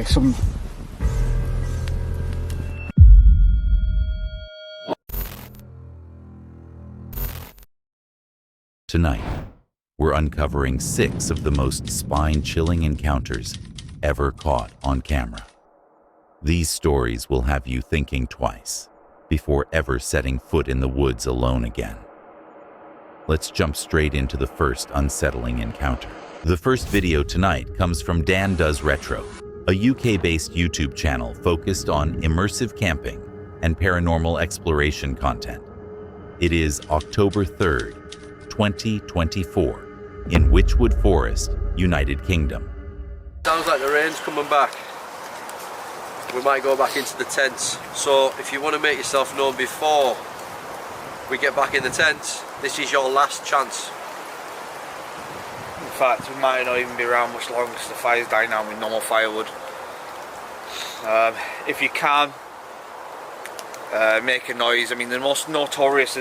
some. Tonight, we're uncovering 6 of the most spine-chilling encounters ever caught on camera. These stories will have you thinking twice before ever setting foot in the woods alone again. Let's jump straight into the first unsettling encounter. The first video tonight comes from Dan Does Retro, a UK-based YouTube channel focused on immersive camping and paranormal exploration content. It is October 3rd, 2024, in Witchwood Forest, United Kingdom. Sounds like the rain's coming back. We might go back into the tents. So if you want to make yourself known before we get back in the tents, this is your last chance. In fact, we might not even be around much longer because the fire's dying down with normal firewood. If you can, make a noise. I mean, the most notorious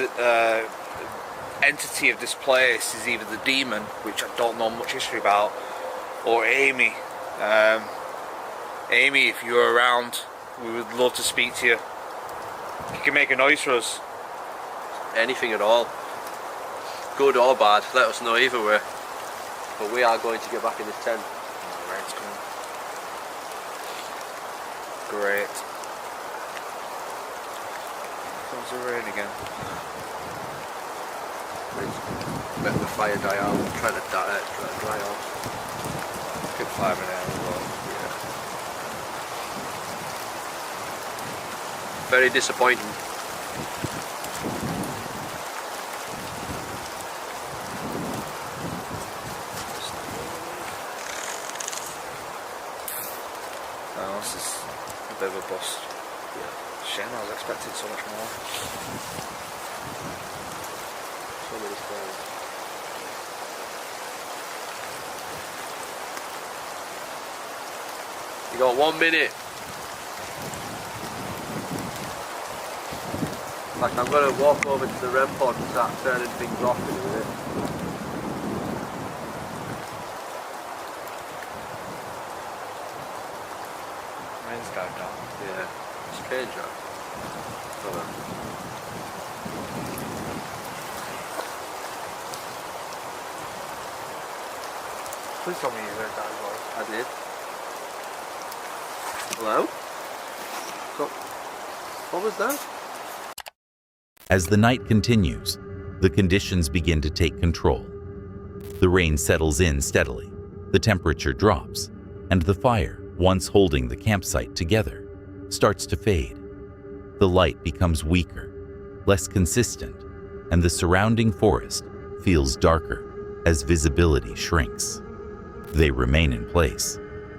entity of this place is either the demon, which I don't know much history about, or Amy. Amy, if you're around, we would love to speak to you. If you can make a noise for us. Anything at all. Good or bad, let us know either way. But we are going to get back in this tent. Oh, the rain's coming. Great. Comes the rain again. Let the fire die out, try to dry off. Good fire in there as well. Yeah. Very disappointing. No, this is a bit of a bust. Yeah. Shame, I was expecting so much more. So many stairs. You got 1 minute. Like, I'm going to walk over to the REM pod and start turning things off in a minute. Rain's going down. Yeah, strange, right? Please tell me you heard that as well. I did. Hello? So, what was that? As the night continues, the conditions begin to take control. The rain settles in steadily, the temperature drops, and the fire, once holding the campsite together, starts to fade. The light becomes weaker, less consistent, and the surrounding forest feels darker as visibility shrinks. They remain in place,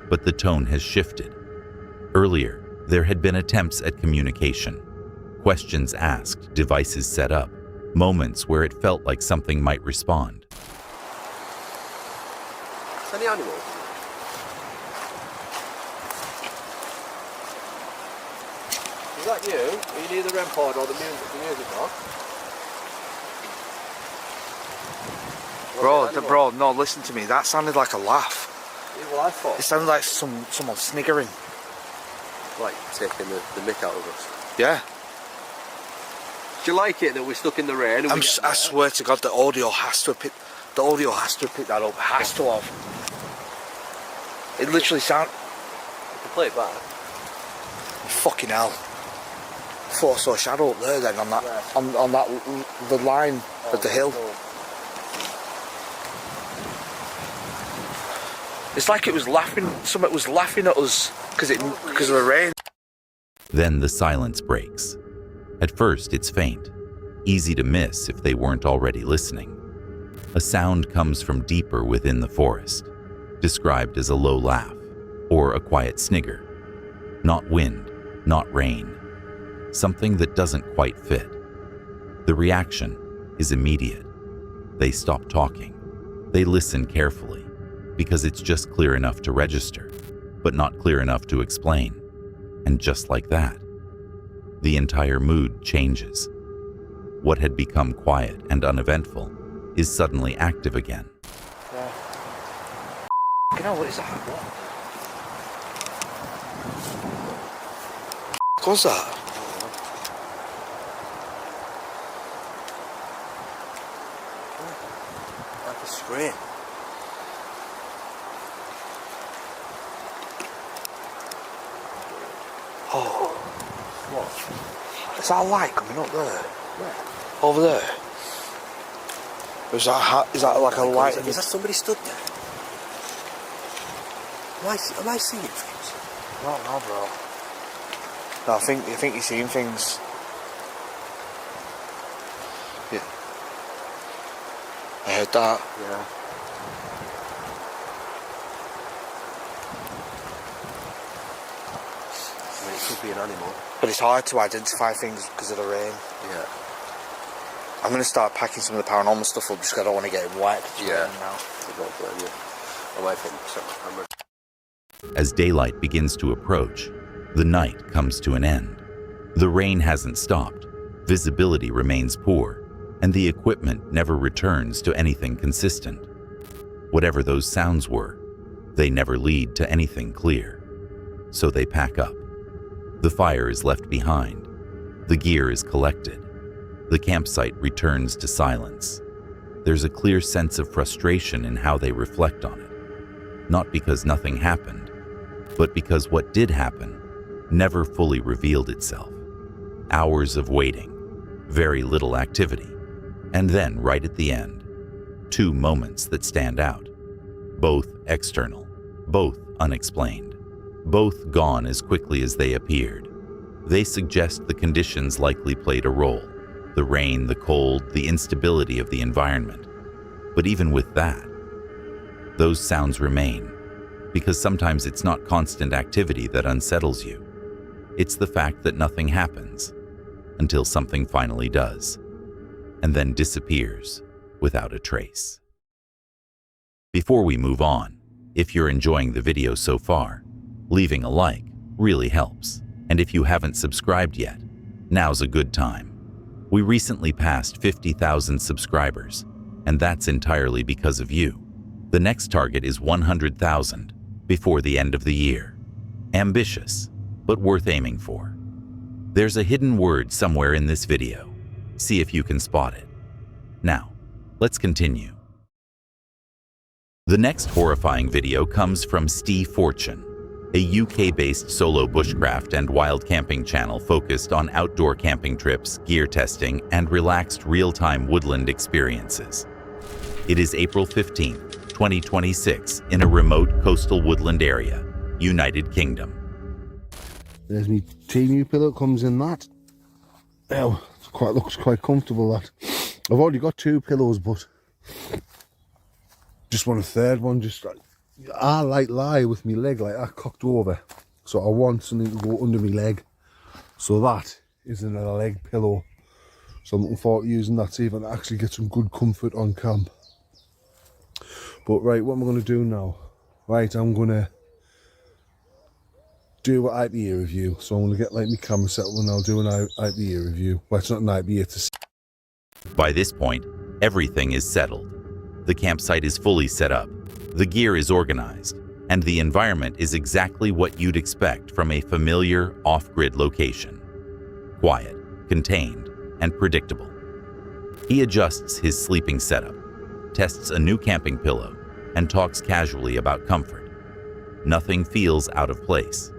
but the tone has shifted. Earlier, there had been attempts at communication, questions asked, devices set up, moments where it felt like something might respond. Is any animals? Is that you? Are you near the REM pod or the music box? Bro, no, listen to me. That sounded like a laugh. Well, I thought It sounded like someone sniggering. like taking the mick out of us. Yeah. Do you like it that we're stuck in the rain? And I swear to God, the audio has to have picked that up. Has to have. It literally sound. You can play it back. Fucking hell. I thought I saw a shadow up there then on that on that the line of the hill. Cool. It's like it was laughing. Something was laughing at us because of the rain. Then the silence breaks. At first, it's faint, easy to miss if they weren't already listening. A sound comes from deeper within the forest, described as a low laugh or a quiet snigger. Not wind, not rain. Something that doesn't quite fit. The reaction is immediate. They stop talking. They listen carefully, because it's just clear enough to register, but not clear enough to explain. And just like that, the entire mood changes. What had become quiet and uneventful is suddenly active again. You know, what is that? What? was that? Like a scream. Oh. What? Is that a light coming up there? Where? Over there? Or is that like a light? Is that somebody stood there? Am I seeing things? I don't know, bro. No, I think you're seeing things. Yeah. I heard that. Yeah. I mean, it could be an animal. But it's hard to identify things because of the rain. Yeah. I'm going to start packing some of the paranormal stuff up just because I don't want to get it wet. Yeah. Now. I don't blame you. I might think set my camera. As daylight begins to approach, the night comes to an end. The rain hasn't stopped, visibility remains poor, and the equipment never returns to anything consistent. Whatever those sounds were, they never lead to anything clear. So they pack up. The fire is left behind. The gear is collected. The campsite returns to silence. There's a clear sense of frustration in how they reflect on it. Not because nothing happened, but because what did happen never fully revealed itself. Hours of waiting, very little activity, and then right at the end, two moments that stand out. Both external, both unexplained, both gone as quickly as they appeared. They suggest the conditions likely played a role. The rain, the cold, the instability of the environment. But even with that, those sounds remain, because sometimes it's not constant activity that unsettles you. It's the fact that nothing happens until something finally does, and then disappears without a trace. Before we move on, if you're enjoying the video so far, leaving a like really helps. And if you haven't subscribed yet, now's a good time. We recently passed 50,000 subscribers, and that's entirely because of you. The next target is 100,000 before the end of the year. Ambitious, but worth aiming for. There's a hidden word somewhere in this video. See if you can spot it. Now, let's continue. The next horrifying video comes from Steve Fortune, a UK-based solo bushcraft and wild camping channel focused on outdoor camping trips, gear testing, and relaxed real-time woodland experiences. It is April 15, 2026, in a remote coastal woodland area, United Kingdom. There's me teeny pillow, comes in that. Oh, looks quite comfortable, that. I've already got two pillows, but just want a third one. I lie with my leg like that cocked over, so I want something to go under my leg, so that isn't a leg pillow. So I'm looking forward to using that, see if I can actually get some good comfort on camp. But right, what am I going to do now? Right, I'm going to do an IPA review. So I'm going to get like my camera set up and I'll do an IPA review. Well, it's not an IPA to see. By this point, everything is settled. The campsite is fully set up, the gear is organized, and the environment is exactly what you'd expect from a familiar off-grid location. Quiet, contained, and predictable. He adjusts his sleeping setup, tests a new camping pillow, and talks casually about comfort. Nothing feels out of place.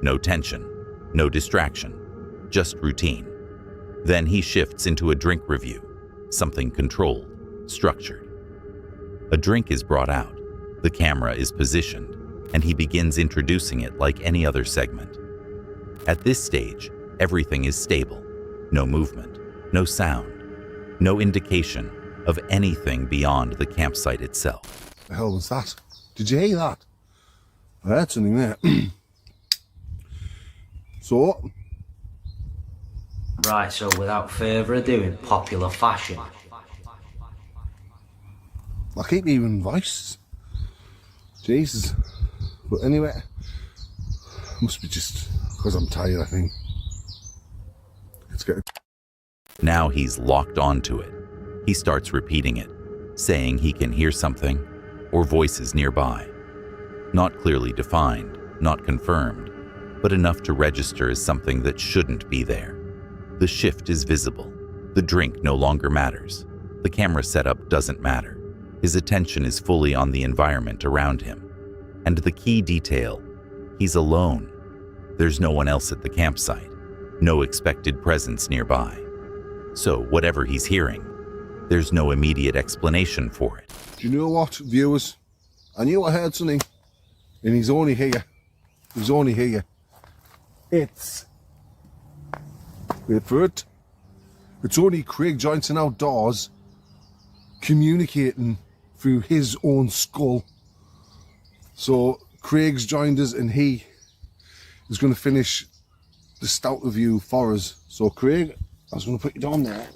No tension, no distraction, just routine. Then he shifts into a drink review, something controlled, structured. A drink is brought out, the camera is positioned, and he begins introducing it like any other segment. At this stage, everything is stable. No movement, no sound, no indication of anything beyond the campsite itself. The hell was that? Did you hear that? I heard something there. So, Right, so without further ado, in popular fashion. I keep hearing voices. Jesus. But anyway, must be just because I'm tired, I think. Let's get it. Now he's locked onto it. He starts repeating it, saying he can hear something or voices nearby. Not clearly defined, not confirmed, but enough to register as something that shouldn't be there. The shift is visible. The drink no longer matters. The camera setup doesn't matter. His attention is fully on the environment around him. And the key detail, he's alone. There's no one else at the campsite. No expected presence nearby. So whatever he's hearing, there's no immediate explanation for it. Do you know what, viewers? I knew I heard something, and he's only here. He's only here. It's... wait for it. It's only Craig Johnson Outdoors communicating through his own skull. So Craig's joined us, and he is going to finish the stout review for us. So Craig, I was going to put you down there.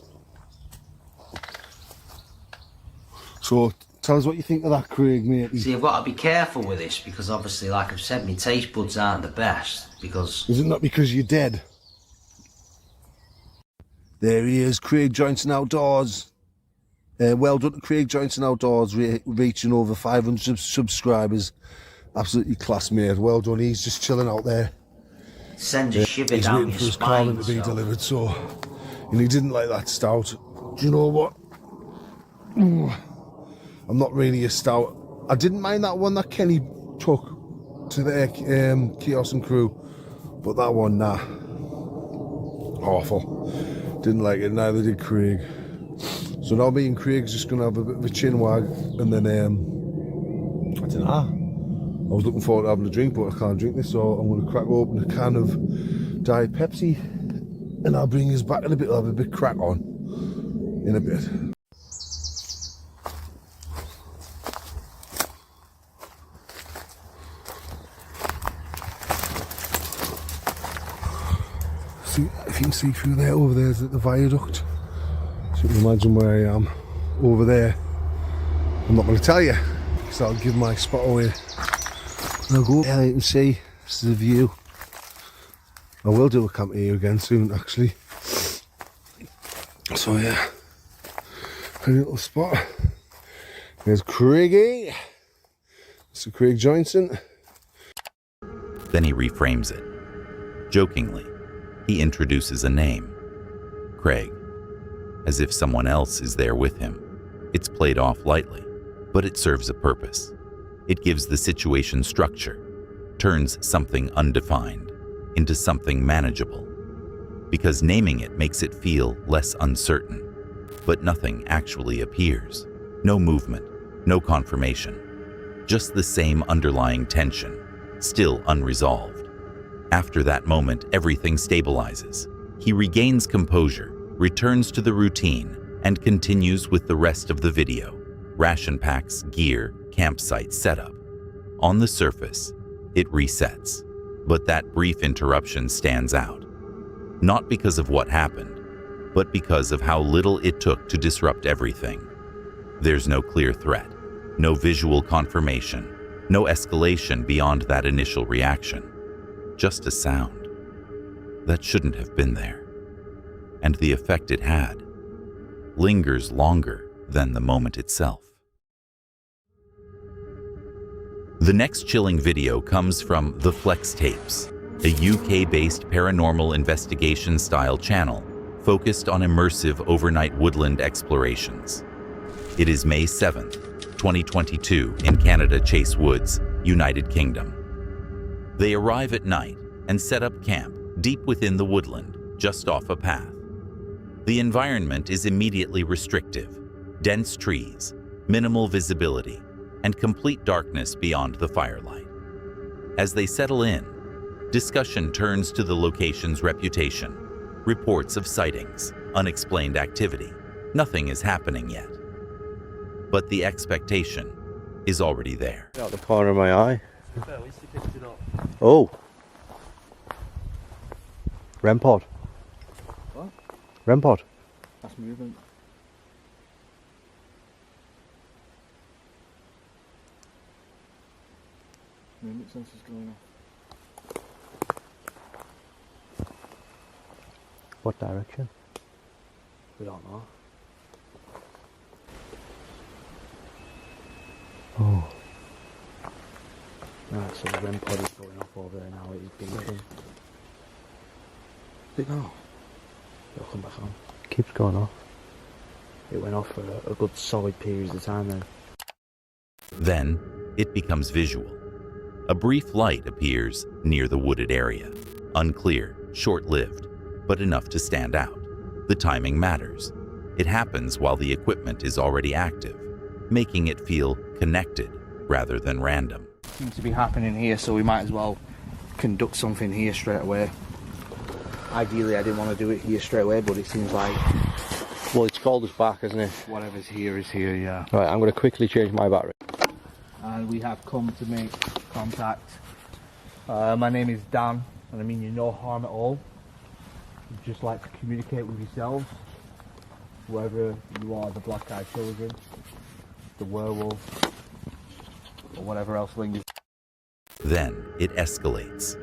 So tell us what you think of that, Craig, mate. See, I've got to be careful with this because obviously, like I've said, my taste buds aren't the best because... Is it not because you're dead? There he is, Craig Johnson Outdoors. Well done to Craig Johnson Outdoors, reaching over 500 subscribers. Absolutely class, mate. Well done. He's just chilling out there. Sends a shiver He's down waiting your for his spine. calling to be delivered, so... And he didn't like that stout. Do you know what? Ooh, I'm not really a stout. I didn't mind that one that Kenny took to the Chaos and Crew. But that one, nah. Awful. Didn't like it, neither did Craig. So now me and Craig's just going to have a bit of a chin wag, and then, I don't know. I was looking forward to having a drink, but I can't drink this, so I'm going to crack open a can of Diet Pepsi, and I'll bring us back in a bit. I'll have a bit crack on in a bit. See, if you can see through there, over there's the viaduct. So you can imagine where I am over there. I'm not going to tell you because I'll give my spot away. I'll go there, you can see this is the view. I will do a camp here again soon, actually. So yeah, a little spot. There's Craigie, Mr. Craig Johnson. Then he reframes it. Jokingly, he introduces a name, Craig, as if someone else is there with him. It's played off lightly, but it serves a purpose. It gives the situation structure, turns something undefined into something manageable. Because naming it makes it feel less uncertain, but nothing actually appears. No movement, no confirmation. Just the same underlying tension, still unresolved. After that moment, everything stabilizes. He regains composure, returns to the routine, and continues with the rest of the video. Ration packs, gear, campsite setup. On the surface, it resets. But that brief interruption stands out. Not because of what happened, but because of how little it took to disrupt everything. There's no clear threat, no visual confirmation, no escalation beyond that initial reaction. Just a sound that shouldn't have been there. And the effect it had lingers longer than the moment itself. The next chilling video comes from The Flex Tapes, a UK-based paranormal investigation-style channel focused on immersive overnight woodland explorations. It is May 7th, 2022 in Canada Chase Woods, United Kingdom. They arrive at night and set up camp deep within the woodland, just off a path. The environment is immediately restrictive: dense trees, minimal visibility, and complete darkness beyond the firelight. As they settle in, discussion turns to the location's reputation, reports of sightings, unexplained activity. Nothing is happening yet. But the expectation is already there. Out the corner of my eye. Oh. REM pod. What? REM pod. That's movement. Movement sensor's going off. What direction? We don't know. Oh. Right, so the REM pod is going off over there now. It is beeping. Did it go off? It'll come back on. It keeps going off. It went off for a good solid period of time then. Then it becomes visual. A brief light appears near the wooded area. Unclear, short-lived, but enough to stand out. The timing matters. It happens while the equipment is already active, making it feel connected rather than random. Seems to be happening here, so we might as well conduct something here straight away. Ideally, I didn't want to do it here straight away, but it seems like Well, it's called us back, isn't it? whatever's here is here, yeah. Right, I'm going to quickly change my battery. And we have come to make contact. My name is Dan, and I mean you no harm at all. I'd just like to communicate with yourselves, whether you are the black-eyed children, the werewolf, or whatever else lingers. Then it escalates.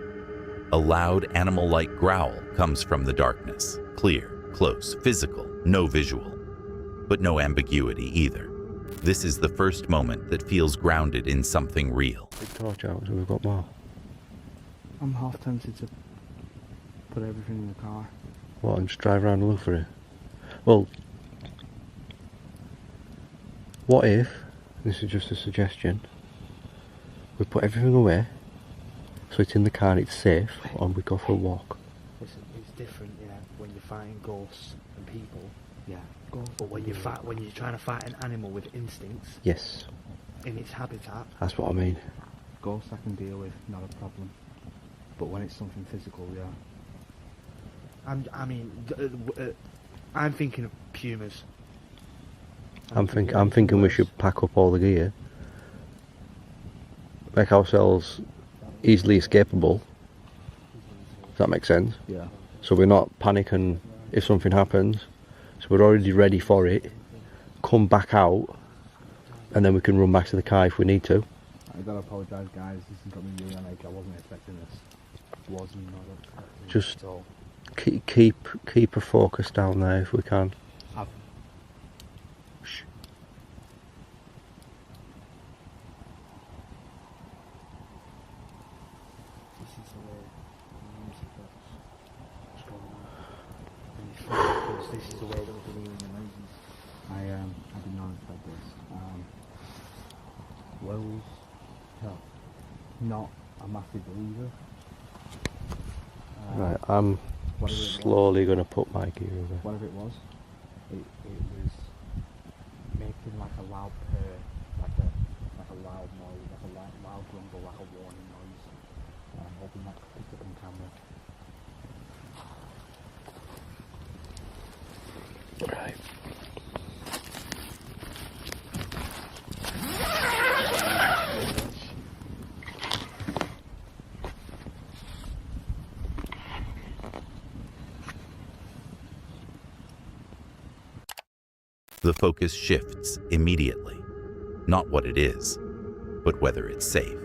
A loud animal-like growl comes from the darkness. Clear, close, physical, no visual. But no ambiguity either. This is the first moment that feels grounded in something real. Big torch out, so we've got more. I'm half tempted to put everything in the car. What, and just drive around and look for it? Well, what if, this is just a suggestion, we put everything away, so it's in the car and it's safe, and we go for a walk. It's different, yeah, when you're fighting ghosts and people. Yeah. But when you're trying to fight an animal with instincts Yes, in its habitat, that's what I mean. ghosts I can deal with, not a problem. But when it's something physical, yeah. I'm thinking of pumas. I'm thinking we should pack up all the gear, make ourselves easily escapable. Does that make sense? Yeah. So we're not panicking if something happens. So we're already ready for it. Come back out, and then we can run back to the car if we need to. I gotta apologise, guys. This has got me really on edge. I wasn't expecting this. Wasn't not expecting Just this at all. keep a focus down there if we can. Shh. This is the way the music that's going on. And it's funny because this is the way that we're doing the noises. I did not expect this. Werewolves, hell, not a massive believer. Right, I'm Whatever it was. slowly going to put my gear away. Whatever it was was making like a loud purr, like a loud noise, like a loud grumble, like a warning noise. And I'm hoping that could pick up on camera. Right. The focus shifts immediately. Not what it is, but whether it's safe.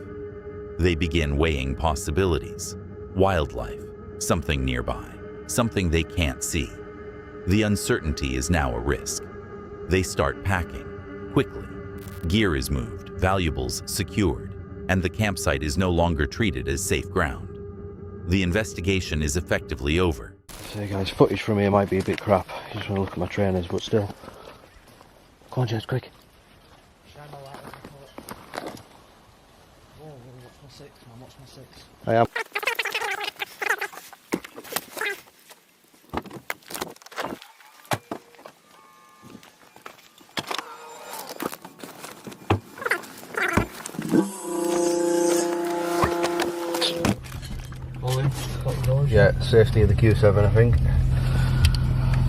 They begin weighing possibilities. Wildlife, something nearby, something they can't see. The uncertainty is now a risk. They start packing, quickly. Gear is moved, valuables secured, and the campsite is no longer treated as safe ground. The investigation is effectively over. So guys, footage from here might be a bit crap. I just want to look at my trainers, but still. Come on, Jez, quick. Shine my light on the collar. Whoa, what's my six, man? What's my six? I am. Yeah, safety of the Q7, I think.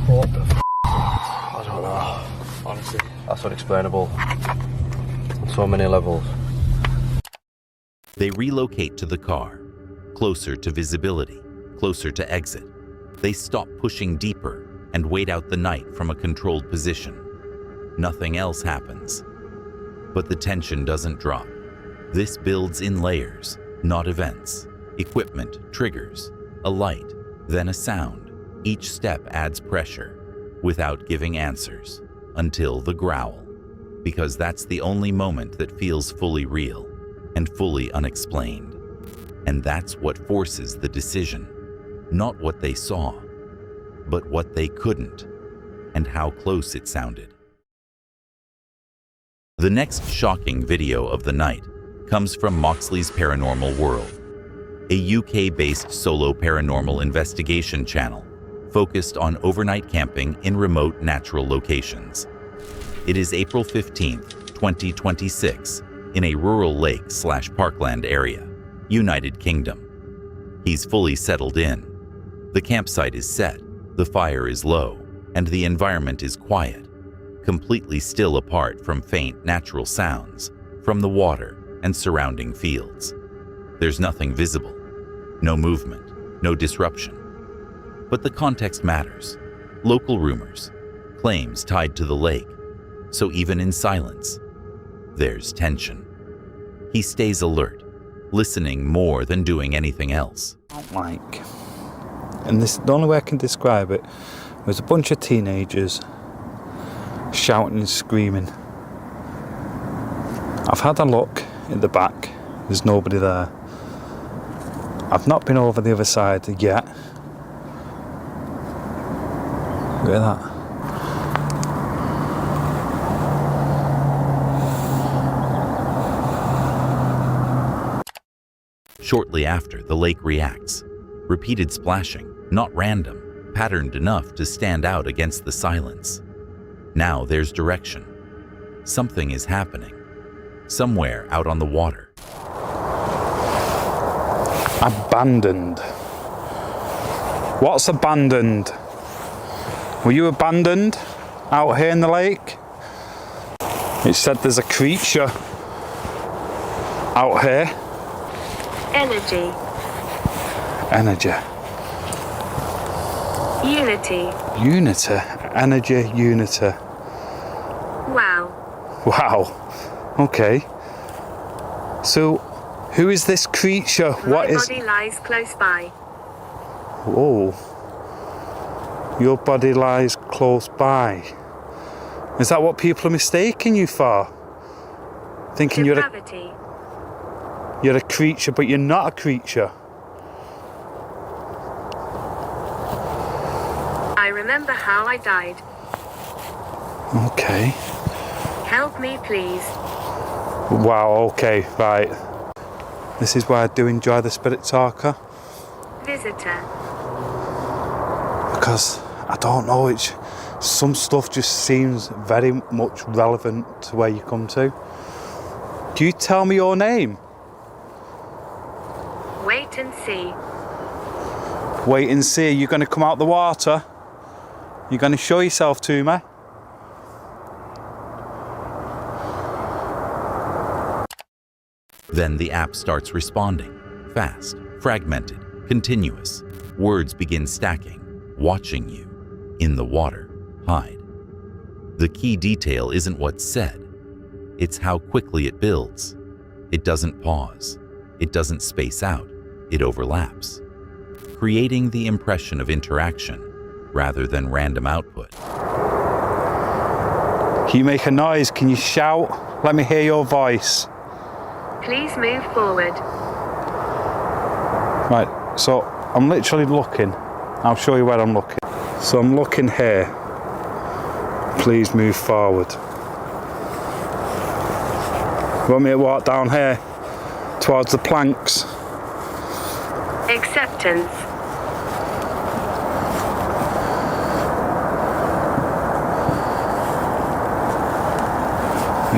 What the f***? I don't know. Honestly, that's unexplainable. On so many levels. They relocate to the car, closer to visibility, closer to exit. They stop pushing deeper and wait out the night from a controlled position. Nothing else happens. But the tension doesn't drop. This builds in layers, not events. Equipment triggers, a light, then a sound. Each step adds pressure, without giving answers, until the growl. Because that's the only moment that feels fully real. and fully unexplained. And that's what forces the decision. Not what they saw, but what they couldn't, and how close it sounded. The next shocking video of the night comes from Moxley's Paranormal World, a UK-based solo paranormal investigation channel focused on overnight camping in remote natural locations. It is April 15th, 2026, in a rural lake/parkland area, United Kingdom. He's fully settled in. The campsite is set, the fire is low, and the environment is quiet, completely still apart from faint natural sounds from the water and surrounding fields. There's nothing visible, no movement, no disruption. But the context matters. Local rumors, claims tied to the lake. So even in silence, there's tension. He stays alert, listening more than doing anything else. Like, and this, the only way I can describe it, was a bunch of teenagers shouting and screaming. I've had a look in the back, there's nobody there. I've not been over the other side yet. Look at that. Shortly after, the lake reacts. Repeated splashing, not random, patterned enough to stand out against the silence. Now there's direction. Something is happening. Somewhere out on the water. Abandoned. What's abandoned? Were you abandoned out here in the lake? It said there's a creature out here. Energy. Energy. Unity. Unity. Energy. Unity. Wow. Wow. Okay. So, who is this creature? My body lies close by. Whoa. Your body lies close by. Is that what people are mistaking you for? Thinking you're a creature, but you're not a creature. I remember how I died. Okay. Help me, please. Wow, okay, right. This is why I do enjoy the Spirit Talker. Visitor. Because, I don't know, some stuff just seems very much relevant to where you come to. Do you tell me your name? Wait and see. Wait and see. You're going to come out the water? You're going to show yourself to me? Then the app starts responding. Fast, fragmented, continuous. Words begin stacking. Watching you. In the water. Hide. The key detail isn't what's said. It's how quickly it builds. It doesn't pause. It doesn't space out. It overlaps, creating the impression of interaction rather than random output. Can you make a noise? Can you shout? Let me hear your voice. Please move forward. Right, so I'm literally looking. I'll show you where I'm looking. So I'm looking here. Please move forward. You want me to walk down here towards the planks? Acceptance.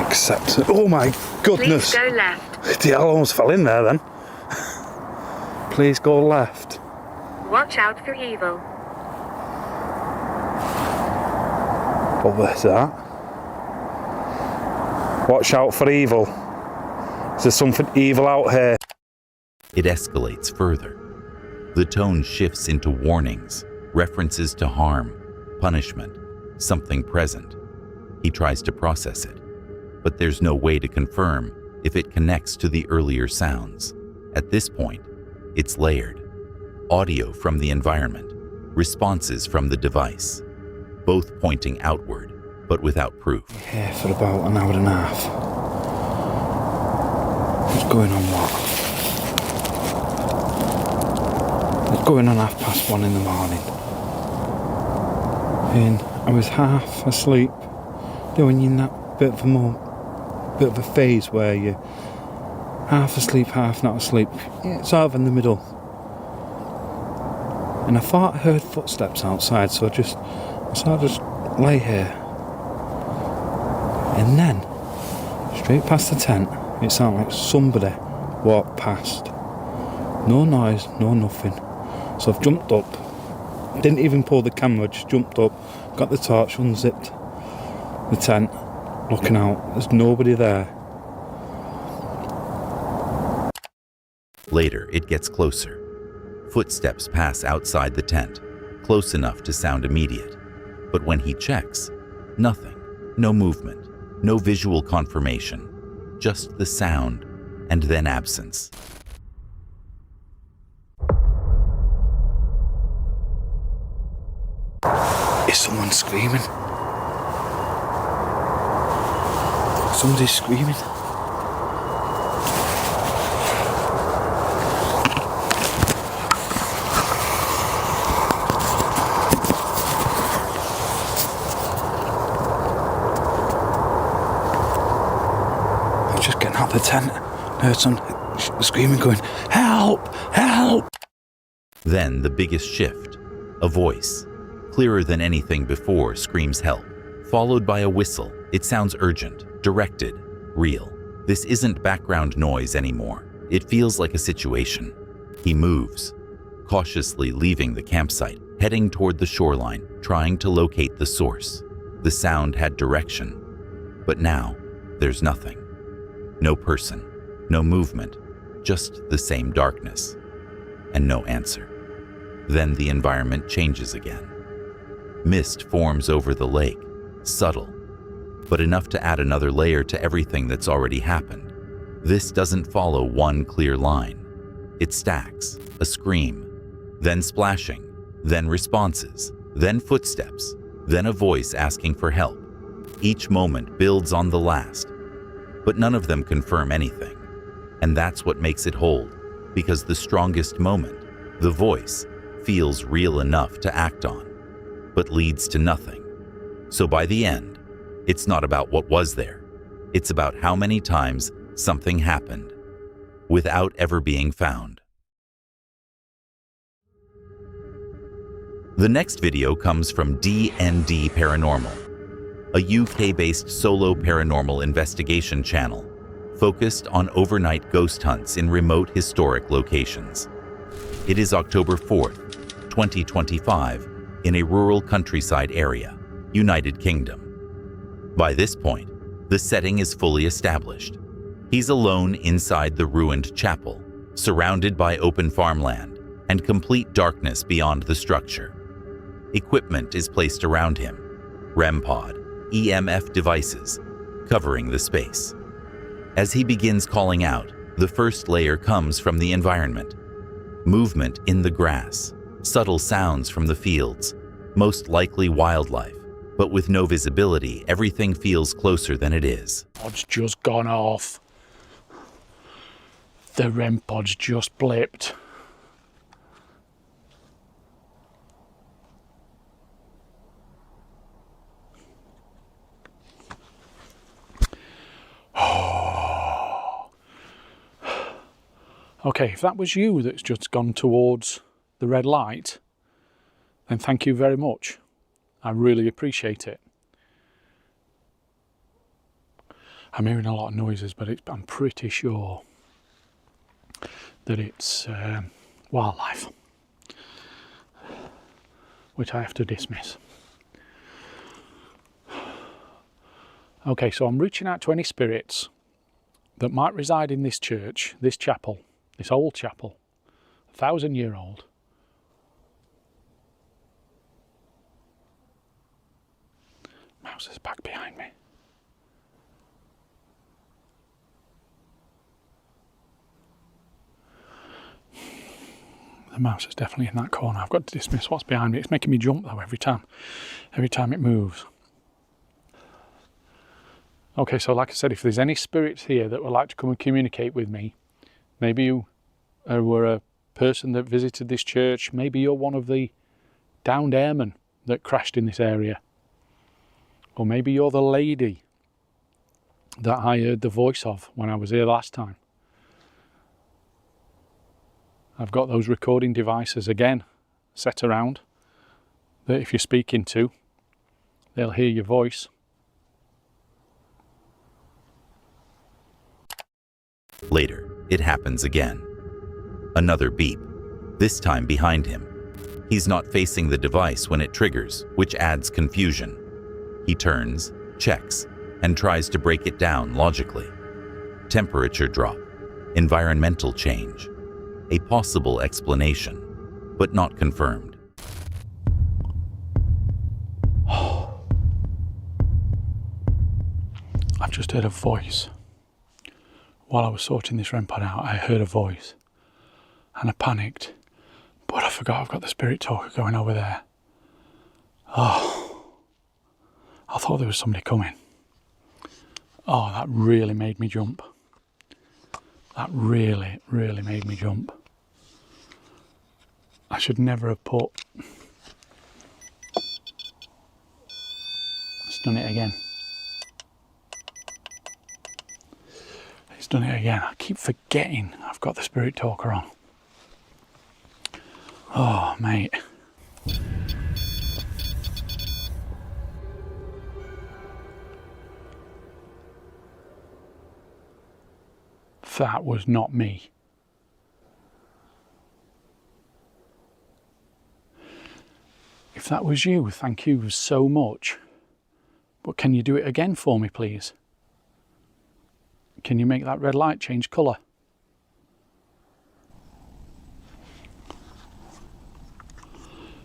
Acceptance. Oh my goodness. Please go left. I almost fell in there then. Please go left. Watch out for evil. What was that? Watch out for evil. Is there something evil out here? It escalates further. The tone shifts into warnings, references to harm, punishment, something present. He tries to process it, but there's no way to confirm if it connects to the earlier sounds. At this point, it's layered. Audio from the environment, responses from the device, both pointing outward, but without proof. Here for about an hour and a half. It's going on what? It's going on 1:30 in the morning. And I was half asleep. When you're in that bit of a phase where you're half asleep, half not asleep. Yeah, sort of in the middle. And I thought I heard footsteps outside, so I just lay here. And then, straight past the tent, it sounded like somebody walked past. No noise, no nothing. So I've jumped up. Didn't even pull the camera, just jumped up, got the torch, unzipped the tent, looking out. There's nobody there. Later, it gets closer. Footsteps pass outside the tent, close enough to sound immediate. But when he checks, nothing. No movement, no visual confirmation. Just the sound, and then absence. Is someone screaming? Somebody's screaming. I'm just getting out of the tent. I heard some screaming going, "Help! Help!" Then the biggest shift. A voice, clearer than anything before, screams help, followed by a whistle. It sounds urgent, directed, real. This isn't background noise anymore. It feels like a situation. He moves, cautiously leaving the campsite, heading toward the shoreline, trying to locate the source. The sound had direction, but now there's nothing. No person, no movement, just the same darkness, and no answer. Then the environment changes again. Mist forms over the lake, subtle, but enough to add another layer to everything that's already happened. This doesn't follow one clear line. It stacks, a scream, then splashing, then responses, then footsteps, then a voice asking for help. Each moment builds on the last, but none of them confirm anything. And that's what makes it hold, because the strongest moment, the voice, feels real enough to act on, but leads to nothing. So by the end, it's not about what was there. It's about how many times something happened without ever being found. The next video comes from DND Paranormal, a UK-based solo paranormal investigation channel focused on overnight ghost hunts in remote historic locations. It is October 4th, 2025, in a rural countryside area, United Kingdom. By this point, the setting is fully established. He's alone inside the ruined chapel, surrounded by open farmland and complete darkness beyond the structure. Equipment is placed around him, REM pod, EMF devices, covering the space. As he begins calling out, the first layer comes from the environment. Movement in the grass, subtle sounds from the fields, most likely wildlife, but with no visibility, everything feels closer than it is. Pod's just gone off. The REM pod's just blipped. Okay, if that was you that's just gone towards the red light, then thank you very much. I really appreciate it. I'm hearing a lot of noises, but I'm pretty sure that it's wildlife, which I have to dismiss. Okay, so I'm reaching out to any spirits that might reside in this church, this chapel, this old chapel, 1,000-year-old. Mouse is back behind me. The mouse is definitely in that corner. I've got to dismiss what's behind me. It's making me jump though every time it moves. Okay, so like I said, if there's any spirits here that would like to come and communicate with me, maybe you were a person that visited this church, maybe you're one of the downed airmen that crashed in this area, or maybe you're the lady that I heard the voice of when I was here last time. I've got those recording devices again set around that if you're speaking to, they'll hear your voice. Later, it happens again. Another beep, this time behind him. He's not facing the device when it triggers, which adds confusion. He turns, checks, and tries to break it down logically. Temperature drop, environmental change, a possible explanation, but not confirmed. I've just heard a voice. While I was sorting this REM pod out, I heard a voice and I panicked, but I forgot I've got the spirit talker going over there. Oh, I thought there was somebody coming. Oh, that really made me jump. That really, really made me jump. I should never have put... It's done it again. It's done it again. I keep forgetting I've got the spirit talker on. Oh, mate. That was not me. If that was you, thank you so much. But can you do it again for me, please? Can you make that red light change colour?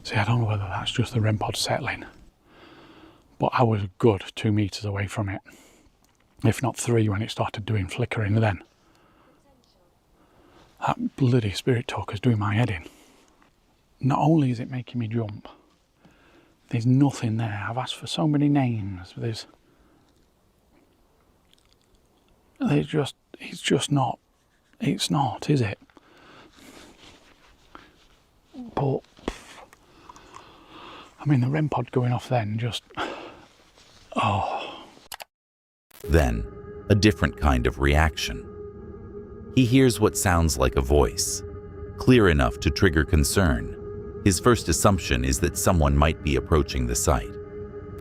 See, I don't know whether that's just the REM pod settling, but I was a good 2 meters away from it, if not 3 when it started doing flickering then. That bloody spirit talker's doing my head in. Not only is it making me jump, there's nothing there. I've asked for so many names. It's just not, is it? But, I mean, the REM pod going off then just, oh. Then, a different kind of reaction. He hears what sounds like a voice, clear enough to trigger concern. His first assumption is that someone might be approaching the site,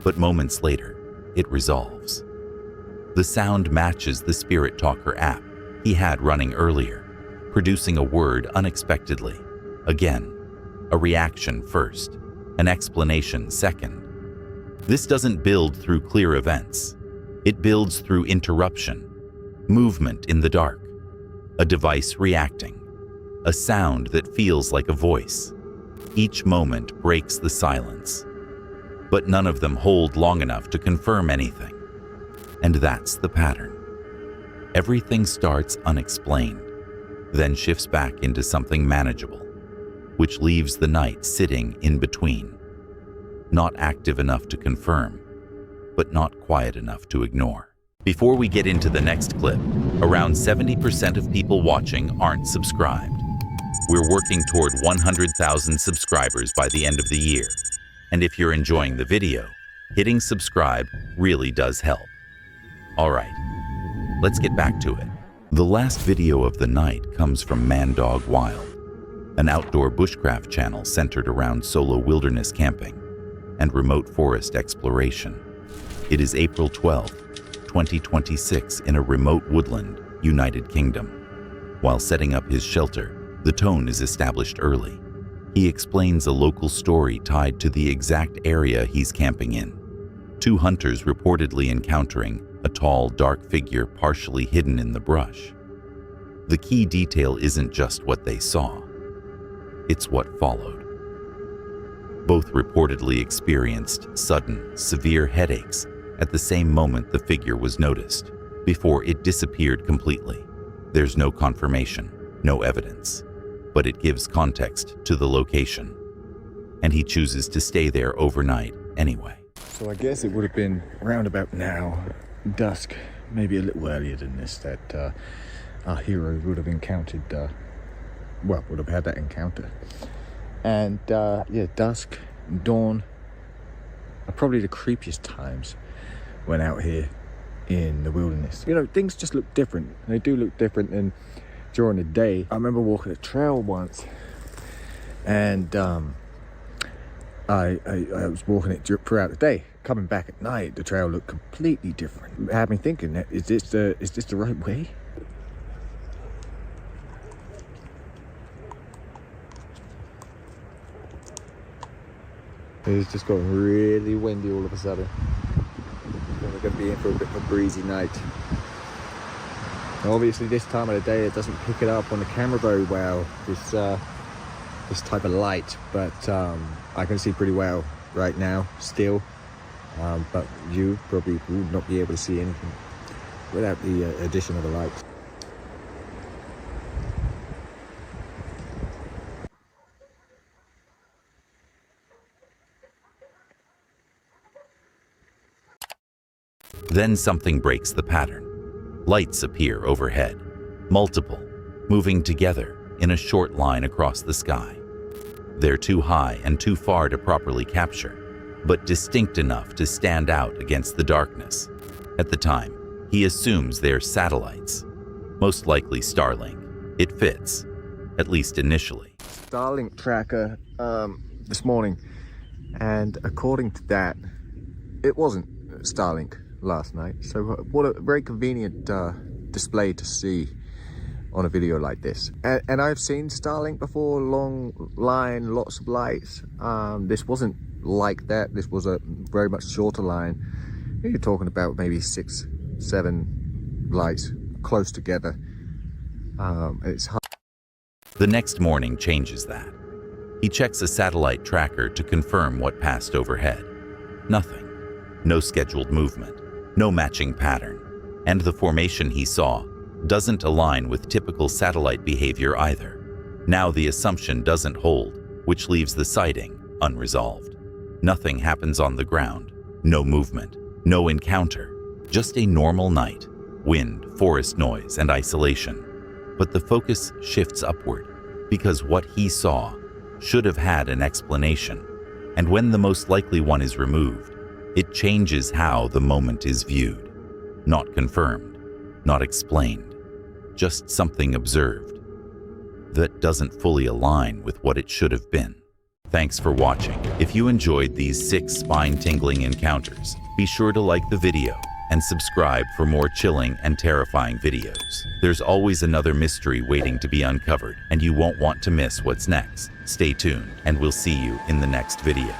but moments later, it resolves. The sound matches the Spirit Talker app he had running earlier, producing a word unexpectedly. Again, a reaction first, an explanation second. This doesn't build through clear events. It builds through interruption, movement in the dark, a device reacting, a sound that feels like a voice. Each moment breaks the silence, but none of them hold long enough to confirm anything. And that's the pattern. Everything starts unexplained, then shifts back into something manageable, which leaves the night sitting in between. Not active enough to confirm, but not quiet enough to ignore. Before we get into the next clip, around 70% of people watching aren't subscribed. We're working toward 100,000 subscribers by the end of the year. And if you're enjoying the video, hitting subscribe really does help. All right, let's get back to it. The last video of the night comes from Man Dog Wild, an outdoor bushcraft channel centered around solo wilderness camping and remote forest exploration. It is April 12, 2026 in a remote woodland, United Kingdom. While setting up his shelter, the tone is established early. He explains a local story tied to the exact area he's camping in. 2 hunters reportedly encountering a tall, dark figure partially hidden in the brush. The key detail isn't just what they saw, it's what followed. Both reportedly experienced sudden, severe headaches at the same moment the figure was noticed, before it disappeared completely. There's no confirmation, no evidence, but it gives context to the location, and he chooses to stay there overnight anyway. So I guess it would have been around about now, dusk, maybe a little earlier than this, that our hero would have encountered, well, would have had that encounter. And yeah, dusk, dawn are probably the creepiest times when out here in the wilderness. You know, things just look different. They do look different than during the day. I remember walking a trail once, and I was walking it throughout the day. Coming back at night, the trail looked completely different. It had me thinking, is this the right way? It's just got really windy all of a sudden. We're going to be in for a bit of a breezy night. Now obviously this time of the day it doesn't pick it up on the camera very well, this type of light, but I can see pretty well right now still, but you probably would not be able to see anything without the addition of the light. Then something breaks the pattern. Lights appear overhead, multiple, moving together in a short line across the sky. They're too high and too far to properly capture, but distinct enough to stand out against the darkness. At the time, he assumes they're satellites, most likely Starlink. It fits, at least initially. Starlink tracker this morning, and according to that, it wasn't Starlink last night. So what a very convenient display to see on a video like this. And I've seen Starlink before, long line, lots of lights. This wasn't like that. This was a very much shorter line. You're talking about maybe 6, 7 lights close together. It's hard. The next morning changes that. He checks a satellite tracker to confirm what passed overhead. Nothing. No scheduled movement. No matching pattern. And the formation he saw doesn't align with typical satellite behavior either. Now the assumption doesn't hold, which leaves the sighting unresolved. Nothing happens on the ground. No movement. No encounter. Just a normal night. Wind, forest noise, and isolation. But the focus shifts upward, because what he saw should have had an explanation. And when the most likely one is removed, it changes how the moment is viewed. Not confirmed, not explained, just something observed that doesn't fully align with what it should have been. Thanks for watching. If you enjoyed these 6 spine-tingling encounters, be sure to like the video and subscribe for more chilling and terrifying videos. There's always another mystery waiting to be uncovered, and you won't want to miss what's next. Stay tuned, and we'll see you in the next video.